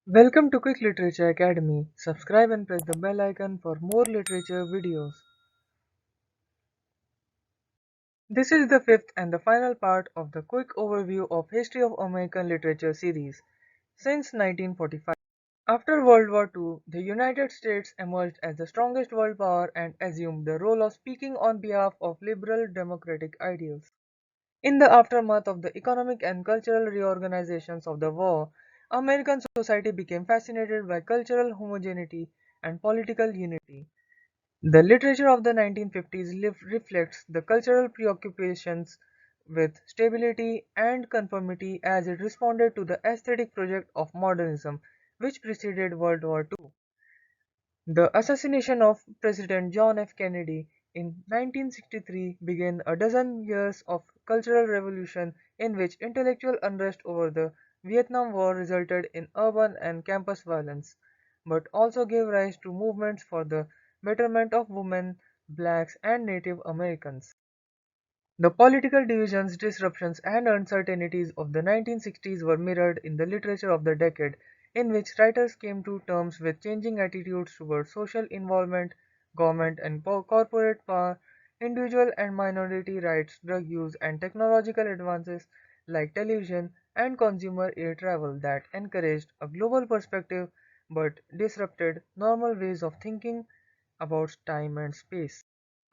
Welcome to Quick Literature Academy. Subscribe and press the bell icon for more literature videos. This is the fifth and the final part of the quick overview of History of American Literature series since 1945. After World War II, the United States emerged as the strongest world power and assumed the role of speaking on behalf of liberal democratic ideals. In the aftermath of the economic and cultural reorganizations of the war, American society became fascinated by cultural homogeneity and political unity. The literature of the 1950s reflects the cultural preoccupations with stability and conformity as it responded to the aesthetic project of modernism which preceded World War II. The assassination of President John F. Kennedy in 1963 began a dozen years of cultural revolution in which intellectual unrest over the Vietnam War resulted in urban and campus violence, but also gave rise to movements for the betterment of women, blacks, and Native Americans. The political divisions, disruptions, and uncertainties of the 1960s were mirrored in the literature of the decade, in which writers came to terms with changing attitudes toward social involvement, government and corporate power, individual and minority rights, drug use, and technological advances like television and consumer air travel that encouraged a global perspective but disrupted normal ways of thinking about time and space.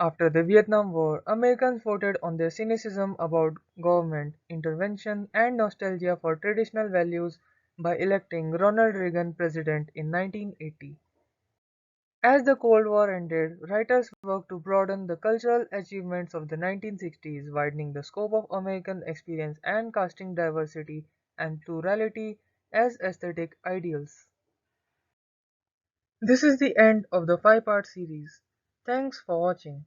After the Vietnam War, Americans voted on their cynicism about government intervention and nostalgia for traditional values by electing Ronald Reagan president in 1980. As the Cold War ended, writers worked to broaden the cultural achievements of the 1960s, widening the scope of American experience and casting diversity and plurality as aesthetic ideals. This is the end of the five-part series. Thanks for watching.